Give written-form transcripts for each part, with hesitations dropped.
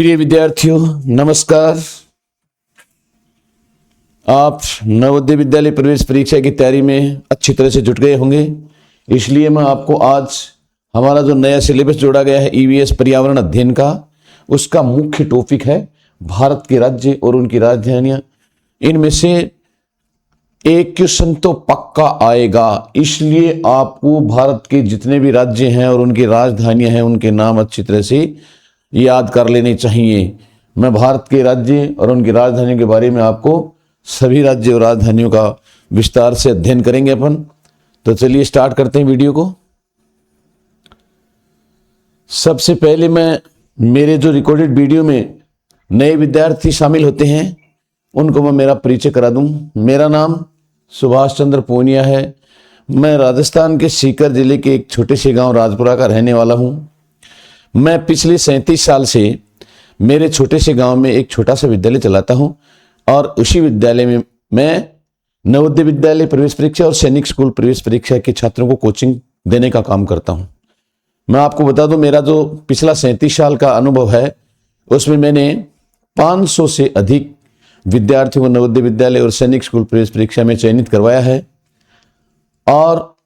प्रिय विद्यार्थियों नमस्कार। आप नवोदय विद्यालय प्रवेश परीक्षा की तैयारी में अच्छी तरह से जुट गए होंगे, इसलिए मैं आपको आज हमारा जो नया सिलेबस जोड़ा गया है ईवीएस पर्यावरण अध्ययन का, उसका मुख्य टॉपिक है भारत के राज्य और उनकी राजधानियां। इनमें से एक क्वेश्चन तो पक्का आएगा, इसलिए आपको भारत के जितने भी राज्य हैं और उनकी राजधानियां हैं उनके नाम अच्छी तरह से याद कर लेने चाहिए। मैं भारत के राज्य और उनकी राजधानियों के बारे में आपको सभी राज्य और राजधानियों का विस्तार से अध्ययन करेंगे अपन। तो चलिए स्टार्ट करते हैं वीडियो को। सबसे पहले मैं मेरे जो रिकॉर्डेड वीडियो में नए विद्यार्थी शामिल होते हैं उनको मैं मेरा परिचय करा दूं। मेरा नाम सुभाष चंद्र पूनिया है। मैं राजस्थान के सीकर जिले के एक छोटे से गांव राजपुरा का रहने वाला हूं। मैं पिछले 37 साल से मेरे छोटे से गांव में एक छोटा सा विद्यालय चलाता हूं और उसी विद्यालय में मैं नवोदय विद्यालय प्रवेश परीक्षा और सैनिक स्कूल प्रवेश परीक्षा के छात्रों को कोचिंग देने का काम करता हूं। मैं आपको बता दूं, मेरा जो पिछला 37 साल का अनुभव है उसमें मैंने 500 से अधिक विद्यार्थियों को नवोदय विद्यालय और सैनिक स्कूल प्रवेश परीक्षा में चयनित करवाया है। और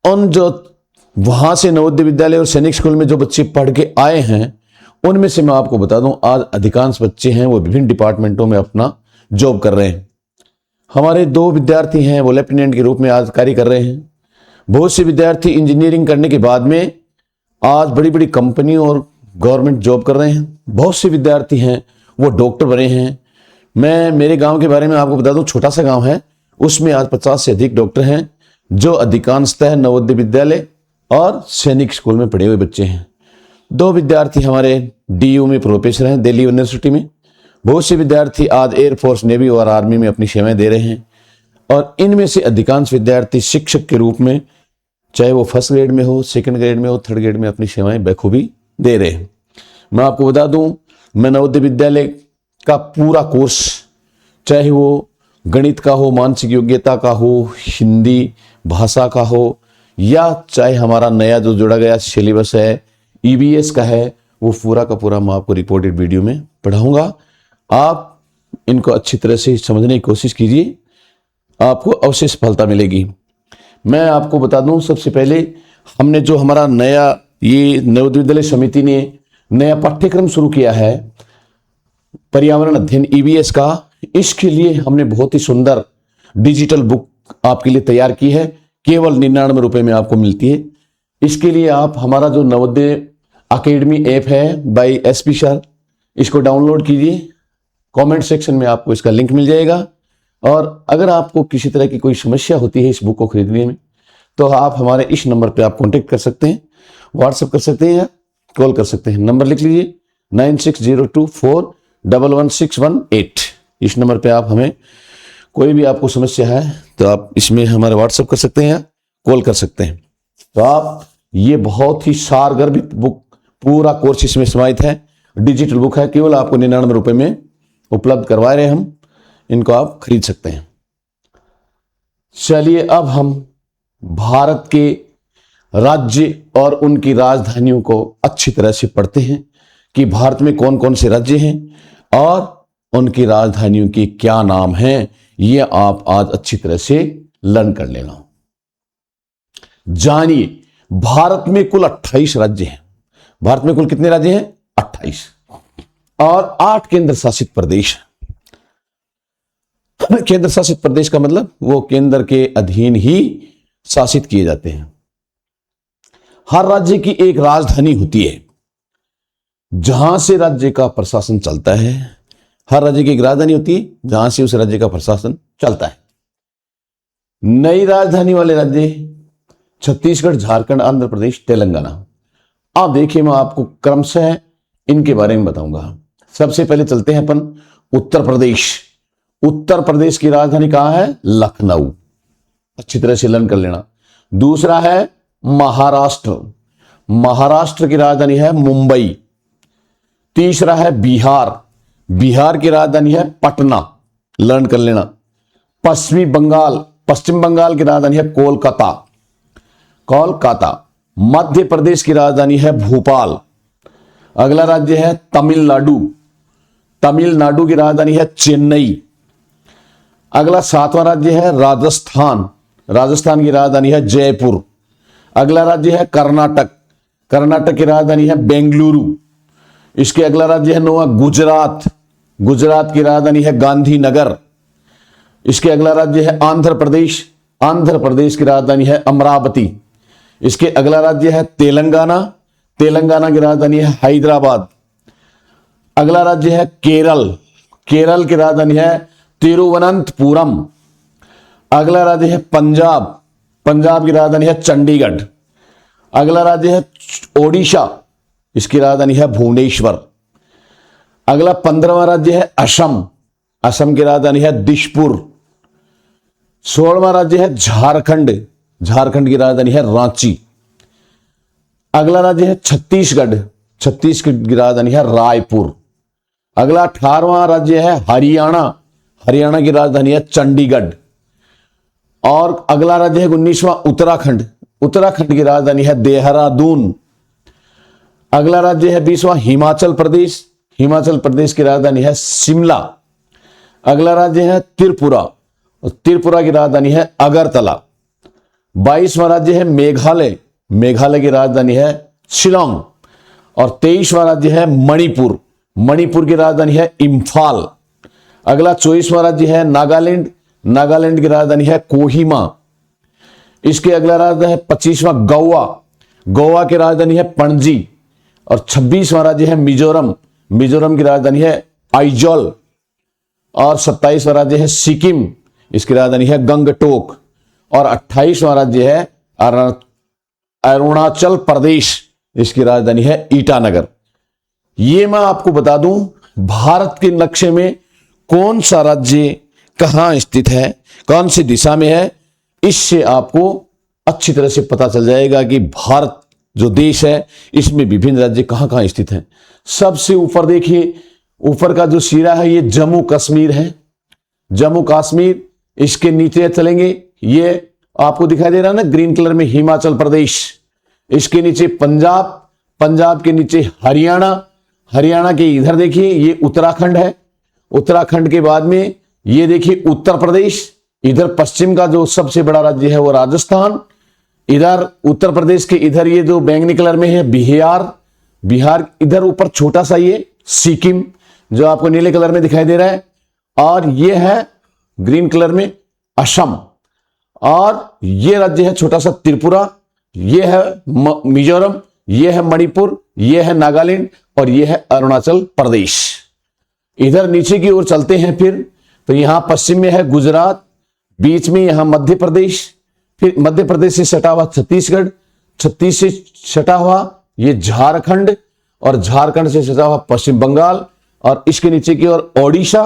उन जो वहां से नवोदय विद्यालय और सैनिक स्कूल में जो बच्चे पढ़ के आए हैं उनमें से मैं आपको बता दूं, आज अधिकांश बच्चे हैं वो विभिन्न डिपार्टमेंटों में अपना जॉब कर रहे हैं। हमारे 2 विद्यार्थी हैं वो लेफ्टिनेंट के रूप में आज कार्य कर रहे हैं। बहुत से विद्यार्थी इंजीनियरिंग करने के बाद में आज बड़ी बड़ी कंपनियों और गवर्नमेंट जॉब कर रहे हैं। बहुत से विद्यार्थी हैं वो डॉक्टर बने हैं। मैं मेरे गांव के बारे में आपको बता दूं, छोटा सा गांव है, उसमें आज 50 से अधिक डॉक्टर हैं जो अधिकांशतः नवोदय विद्यालय और सैनिक स्कूल में पढ़े हुए बच्चे हैं। 2 विद्यार्थी हमारे डीयू में प्रोफेसर हैं, दिल्ली यूनिवर्सिटी में। बहुत से विद्यार्थी आज एयरफोर्स, नेवी और आर्मी में अपनी सेवाएं दे रहे हैं। और इनमें से अधिकांश विद्यार्थी शिक्षक के रूप में, चाहे वो फर्स्ट ग्रेड में हो, सेकंड ग्रेड में हो, थर्ड ग्रेड में, अपनी सेवाएं बखूबी दे रहे हैं। मैं आपको बता दूं, मैं नवोदय विद्यालय का पूरा कोर्स, चाहे वो गणित का हो, मानसिक योग्यता का हो, हिंदी भाषा का हो, या चाहे हमारा नया जो जोड़ा गया सिलेबस है ईवीएस का है, वो पूरा का पूरा मैं आपको रिकॉर्डेड वीडियो में पढ़ाऊंगा। आप इनको अच्छी तरह से समझने की कोशिश कीजिए, आपको अवश्य सफलता मिलेगी। मैं आपको बता दूं, सबसे पहले हमने जो हमारा नया ये नवोदय विद्यालय समिति ने नया पाठ्यक्रम शुरू किया है पर्यावरण अध्ययन ईवीएस का, इसके लिए हमने बहुत ही सुंदर डिजिटल बुक आपके लिए तैयार की है। केवल 99 रुपए में आपको मिलती है। इसके लिए आप हमारा जो नवोदय अकेडमी ऐप है बाय एसपी सर, इसको डाउनलोड कीजिए। कमेंट सेक्शन में आपको इसका लिंक मिल जाएगा। और अगर आपको किसी तरह की कोई समस्या होती है इस बुक को खरीदने में, तो आप हमारे इस नंबर पे आप कांटेक्ट कर सकते हैं, व्हाट्सएप कर सकते हैं या कॉल कर सकते हैं। नंबर लिख लीजिए 9602411618। इस नंबर पे आप हमें कोई भी आपको समस्या है तो आप इसमें हमारे व्हाट्सएप कर सकते हैं या कॉल कर सकते हैं। तो आप ये बहुत ही सारगर्भित बुक, पूरा कोर्स इसमें समाहित है, डिजिटल बुक है, केवल आपको 99 रुपए में उपलब्ध करवा रहे हैं हम। इनको आप खरीद सकते हैं। चलिए अब हम भारत के राज्य और उनकी राजधानियों को अच्छी तरह से पढ़ते हैं कि भारत में कौन कौन से राज्य हैं और उनकी राजधानियों के क्या नाम हैं। ये आप आज अच्छी तरह से लर्न कर लेना। जानिए, भारत में कुल 28 राज्य हैं। भारत में कुल कितने राज्य हैं? 28 और 8 केंद्र शासित प्रदेश। केंद्र शासित प्रदेश का मतलब वो केंद्र के अधीन ही शासित किए जाते हैं। हर राज्य की एक राजधानी होती है जहां से राज्य का प्रशासन चलता है। हर राज्य की एक राजधानी होती है जहां से उस राज्य का प्रशासन चलता है। नई राजधानी वाले राज्य छत्तीसगढ़, झारखंड, आंध्र प्रदेश, तेलंगाना। अब देखिए, मैं आपको क्रमशः इनके बारे में बताऊंगा। सबसे पहले चलते हैं अपन उत्तर प्रदेश। उत्तर प्रदेश की राजधानी कहां है? लखनऊ। अच्छी तरह से लर्न कर लेना। दूसरा है महाराष्ट्र। महाराष्ट्र की राजधानी है मुंबई। तीसरा है बिहार। बिहार की राजधानी है पटना। लर्न कर लेना। पश्चिम बंगाल की राजधानी है कोलकाता। कोलकाता। मध्य प्रदेश की राजधानी है भोपाल। अगला राज्य है तमिलनाडु। तमिलनाडु की राजधानी है चेन्नई। अगला 7वां राज्य है राजस्थान। राजस्थान की राजधानी है जयपुर। अगला राज्य है कर्नाटक। कर्नाटक की राजधानी है बेंगलुरु। इसके अगला राज्य है 9वां गुजरात। गुजरात की राजधानी है गांधीनगर। इसके अगला राज्य है आंध्र प्रदेश। आंध्र प्रदेश की राजधानी है अमरावती। इसके अगला राज्य है तेलंगाना। तेलंगाना की राजधानी है हैदराबाद। अगला राज्य है केरल। केरल की राजधानी है तिरुवनंतपुरम। अगला राज्य है पंजाब। पंजाब की राजधानी है चंडीगढ़। अगला राज्य है ओडिशा। इसकी राजधानी है भुवनेश्वर। अगला 15वां राज्य है असम। असम की राजधानी है दिशपुर। 16वां राज्य है झारखंड। झारखंड की राजधानी है रांची। अगला राज्य है छत्तीसगढ़। छत्तीसगढ़ की राजधानी है रायपुर। अगला 18वां राज्य है हरियाणा। हरियाणा की राजधानी है चंडीगढ़। और अगला राज्य है 19वां उत्तराखंड। उत्तराखंड की राजधानी है देहरादून। अगला राज्य है 20वां हिमाचल प्रदेश। हिमाचल प्रदेश की राजधानी है शिमला। अगला राज्य है त्रिपुरा। और त्रिपुरा की राजधानी है अगरतला। 22वां राज्य है मेघालय। मेघालय की राजधानी है शिलोंग। और 23वां राज्य है मणिपुर। मणिपुर की राजधानी है इम्फाल। अगला 24वां राज्य है नागालैंड। नागालैंड की राजधानी है कोहिमा। इसके अगला राज्य है 25वां गोवा। गोवा की राजधानी है पणजी। और 26वां राज्य है मिजोरम। मिजोरम की राजधानी है आइजोल। और 27वां राज्य है सिक्किम। इसकी राजधानी है गंगटोक। और 28वां राज्य है अरुणाचल प्रदेश। इसकी राजधानी है ईटानगर। ये मैं आपको बता दूं भारत के नक्शे में कौन सा राज्य कहां स्थित है, कौन सी दिशा में है। इससे आपको अच्छी तरह से पता चल जाएगा कि भारत जो देश है इसमें विभिन्न राज्य कहां कहां स्थित हैं। सबसे ऊपर देखिए, ऊपर का जो सिरा है ये जम्मू कश्मीर है। जम्मू कश्मीर। इसके नीचे चलेंगे, ये आपको दिखाई दे रहा है ना ग्रीन कलर में, हिमाचल प्रदेश। इसके नीचे पंजाब। पंजाब के नीचे हरियाणा। हरियाणा के इधर देखिए ये उत्तराखंड है। उत्तराखंड के बाद में ये देखिए उत्तर प्रदेश। इधर पश्चिम का जो सबसे बड़ा राज्य है वो राजस्थान। इधर उत्तर प्रदेश के इधर ये जो बैंगनी कलर में है बिहार। बिहार इधर ऊपर छोटा सा ये सिक्किम जो आपको नीले कलर में दिखाई दे रहा है। और ये है ग्रीन कलर में असम। और ये राज्य है छोटा सा त्रिपुरा। ये है मिजोरम। ये है मणिपुर। ये है नागालैंड। और ये है अरुणाचल प्रदेश। इधर नीचे की ओर चलते हैं फिर तो यहां पश्चिम में है गुजरात। बीच में यहां मध्य प्रदेश। फिर मध्य प्रदेश से सटा हुआ छत्तीसगढ़। छत्तीस से सटा हुआ ये झारखंड। और झारखंड से सटा हुआ पश्चिम बंगाल। और इसके नीचे की ओर ओडिशा।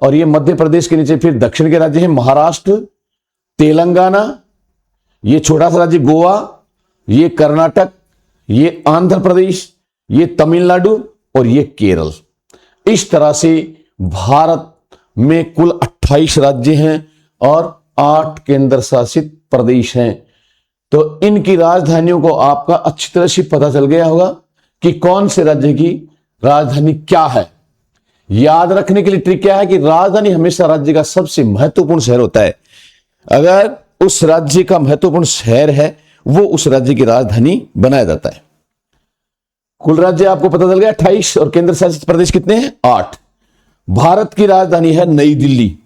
और ये मध्य प्रदेश के नीचे फिर दक्षिण के राज्य है महाराष्ट्र, तेलंगाना, ये छोटा सा राज्य गोवा, ये कर्नाटक, ये आंध्र प्रदेश, ये तमिलनाडु और ये केरल। इस तरह से भारत में कुल 28 राज्य हैं और 8 केंद्र शासित प्रदेश हैं। तो इनकी राजधानियों को आपका अच्छी तरह से पता चल गया होगा कि कौन से राज्य की राजधानी क्या है। याद रखने के लिए ट्रिक क्या है कि राजधानी हमेशा राज्य का सबसे महत्वपूर्ण शहर होता है। अगर उस राज्य का महत्वपूर्ण शहर है वो उस राज्य की राजधानी बनाया जाता है। कुल राज्य आपको पता चल गया 28 और केंद्र शासित प्रदेश कितने हैं 8। भारत की राजधानी है नई दिल्ली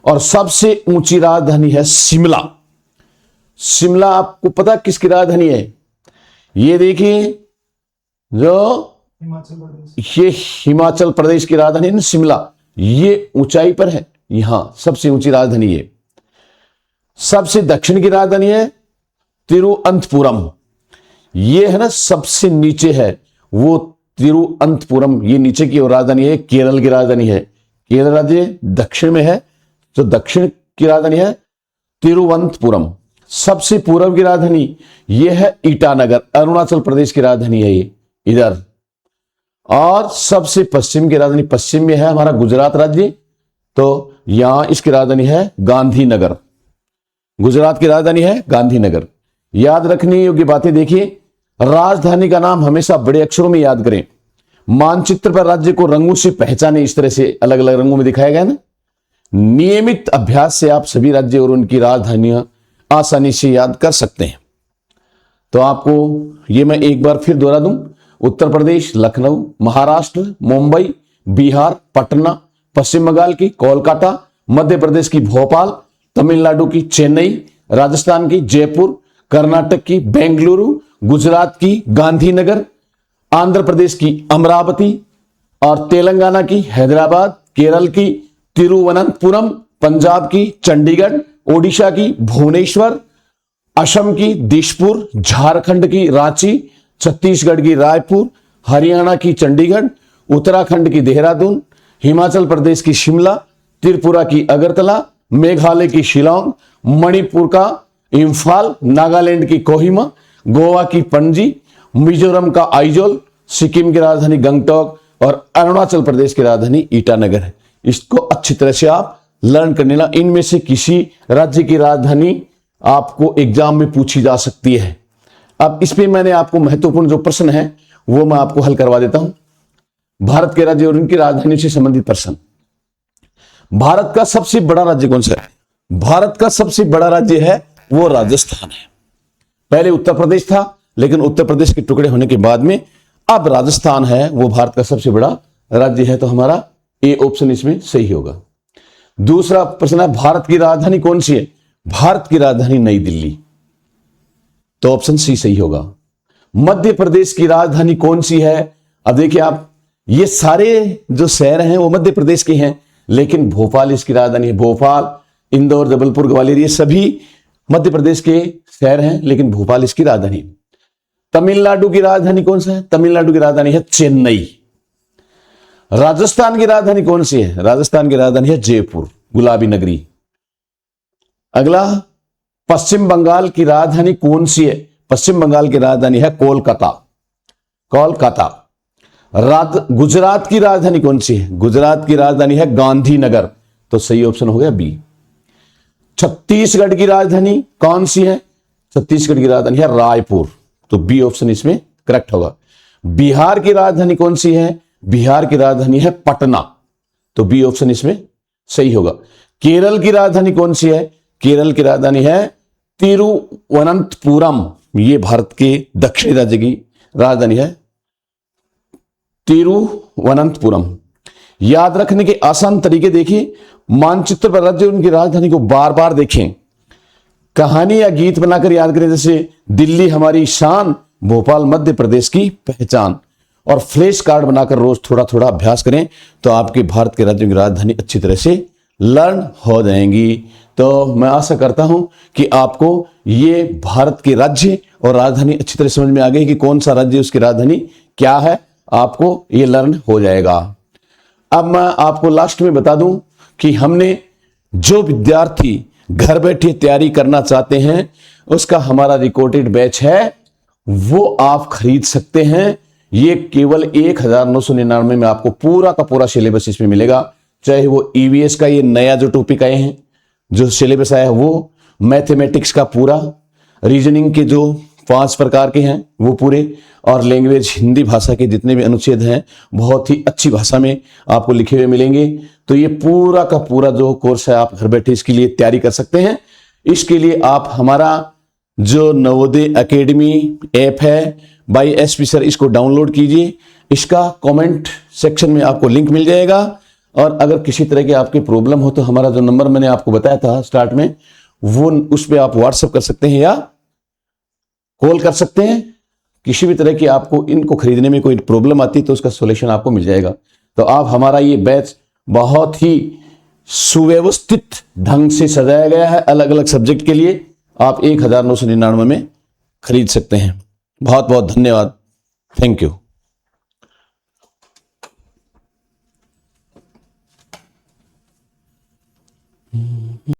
और सबसे ऊंची राजधानी है शिमला। शिमला आपको पता किसकी राजधानी है? ये देखिए जो ये हिमाचल प्रदेश की राजधानी है ना शिमला, ये ऊंचाई पर है, यहां सबसे ऊंची राजधानी है। सबसे दक्षिण की राजधानी है तिरुअनंतपुरम, ये है ना सबसे नीचे है वो तिरुअनंतपुरम, ये नीचे की राजधानी है। केरल की राजधानी है, केरल राज्य दक्षिण में है, तो दक्षिण की राजधानी है तिरुवनंतपुरम। सबसे पूर्व की राजधानी ये है ईटानगर, अरुणाचल प्रदेश की राजधानी है ये इधर। और सबसे पश्चिम की राजधानी पश्चिम में है हमारा गुजरात राज्य, तो यहां इसकी राजधानी है गांधीनगर। गुजरात की राजधानी है गांधीनगर। याद रखने योग्य बातें देखिए, राजधानी का नाम हमेशा बड़े अक्षरों में याद करें। मानचित्र पर राज्य को रंगों से पहचाने, इस तरह से अलग अलग रंगों में दिखाया गया ना। नियमित अभ्यास से आप सभी राज्य और उनकी राजधानियां आसानी से याद कर सकते हैं। तो आपको ये मैं एक बार फिर दोहरा दूं, उत्तर प्रदेश लखनऊ, महाराष्ट्र मुंबई, बिहार पटना, पश्चिम बंगाल की कोलकाता, मध्य प्रदेश की भोपाल, तमिलनाडु की चेन्नई, राजस्थान की जयपुर, कर्नाटक की बेंगलुरु, गुजरात की गांधीनगर, आंध्र प्रदेश की अमरावती और तेलंगाना की हैदराबाद, केरल की तिरुवनंतपुरम, पंजाब की चंडीगढ़, ओडिशा की भुवनेश्वर, असम की दिसपुर, झारखंड की रांची, छत्तीसगढ़ की रायपुर, हरियाणा की चंडीगढ़, उत्तराखंड की देहरादून, हिमाचल प्रदेश की शिमला, त्रिपुरा की अगरतला, मेघालय की शिलांग, मणिपुर का इम्फाल, नागालैंड की कोहिमा, गोवा की पणजी, मिजोरम का आइजोल, सिक्किम की राजधानी गंगटोक और अरुणाचल प्रदेश की राजधानी ईटानगर है। इसको अच्छी तरह से आप लर्न कर लेना। इनमें से किसी राज्य की राजधानी आपको एग्जाम में पूछी जा सकती है। अब इस पे मैंने आपको महत्वपूर्ण जो प्रश्न है वो मैं आपको हल करवा देता हूं। भारत के राज्य और उनकी राजधानी से संबंधित प्रश्न। भारत का सबसे बड़ा राज्य कौन सा है? भारत का सबसे बड़ा राज्य है वो राजस्थान है। पहले उत्तर प्रदेश था, लेकिन उत्तर प्रदेश के टुकड़े होने के बाद में अब राजस्थान है वो भारत का सबसे बड़ा राज्य है। तो हमारा ए ऑप्शन इसमें सही होगा। दूसरा प्रश्न है, भारत की राजधानी कौन सी है? भारत की राजधानी नई दिल्ली, तो ऑप्शन सी सही होगा। मध्य प्रदेश की राजधानी कौन सी है? अब देखिए आप, ये सारे जो शहर हैं वो मध्य प्रदेश के हैं, लेकिन भोपाल इसकी राजधानी है। भोपाल, इंदौर, जबलपुर, ग्वालियर ये सभी मध्य प्रदेश के शहर हैं, लेकिन भोपाल इसकी राजधानी। तमिलनाडु की राजधानी कौन सा है? तमिलनाडु की राजधानी है चेन्नई। राजस्थान की राजधानी कौन सी है? राजस्थान की राजधानी है जयपुर, गुलाबी नगरी। अगला, पश्चिम बंगाल की राजधानी कौन सी है? पश्चिम बंगाल की राजधानी है कोलकाता, कोलकाता। गुजरात की राजधानी कौन सी है? गुजरात की राजधानी है गांधीनगर, तो सही ऑप्शन हो गया बी। छत्तीसगढ़ की राजधानी कौन सी है? छत्तीसगढ़ की राजधानी है रायपुर, तो बी ऑप्शन इसमें करेक्ट होगा। बिहार की राजधानी कौन सी है? बिहार की राजधानी है पटना, तो बी ऑप्शन इसमें सही होगा। केरल की राजधानी कौन सी है? केरल की राजधानी है तिरुवनंतपुरम, ये भारत के दक्षिणी राज्य की राजधानी है तिरुवनंतपुरम। याद रखने के आसान तरीके देखिए, मानचित्र पर राज्य उनकी राजधानी को बार बार देखें, कहानी या गीत बनाकर याद करें, जैसे दिल्ली हमारी शान, भोपाल मध्य प्रदेश की पहचान, और फ्लैश कार्ड बनाकर रोज थोड़ा थोड़ा अभ्यास करें, तो आपके भारत के राज्यों की राजधानी अच्छी तरह से लर्न हो जाएंगी। तो मैं आशा करता हूं कि आपको ये भारत के राज्य और राजधानी अच्छी तरह समझ में आ गई कि कौन सा राज्य उसकी राजधानी क्या है, आपको ये लर्न हो जाएगा। अब मैं आपको लास्ट में बता दूं कि हमने जो विद्यार्थी घर बैठे तैयारी करना चाहते हैं उसका हमारा रिकॉर्डेड बैच है, वो आप खरीद सकते हैं। ये केवल 1999 में आपको पूरा का पूरा सिलेबस इसमें मिलेगा, चाहे वो ईवीएस का ये नया जो टॉपिक आए हैं, जो सिलेबस आया है वो, मैथमेटिक्स का पूरा, रीजनिंग के जो 5 प्रकार के हैं वो पूरे, और लैंग्वेज हिंदी भाषा के जितने भी अनुच्छेद हैं बहुत ही अच्छी भाषा में आपको लिखे हुए मिलेंगे। तो ये पूरा का पूरा जो कोर्स है आप घर बैठे इसके लिए तैयारी कर सकते हैं। इसके लिए आप हमारा जो नवोदय एकेडमी ऐप है बाय एसपी सर, इसको डाउनलोड कीजिए। इसका कमेंट सेक्शन में आपको लिंक मिल जाएगा, और अगर किसी तरह की आपकी प्रॉब्लम हो तो हमारा जो नंबर मैंने आपको बताया था स्टार्ट में, वो उस पर आप व्हाट्सएप कर सकते हैं या कॉल कर सकते हैं। किसी भी तरह की आपको इनको खरीदने में कोई प्रॉब्लम आती है तो उसका सॉल्यूशन आपको मिल जाएगा। तो आप हमारा ये बैच बहुत ही सुव्यवस्थित ढंग से सजाया गया है, अलग अलग सब्जेक्ट के लिए आप 1999 में खरीद सकते हैं। बहुत बहुत धन्यवाद, थैंक यू।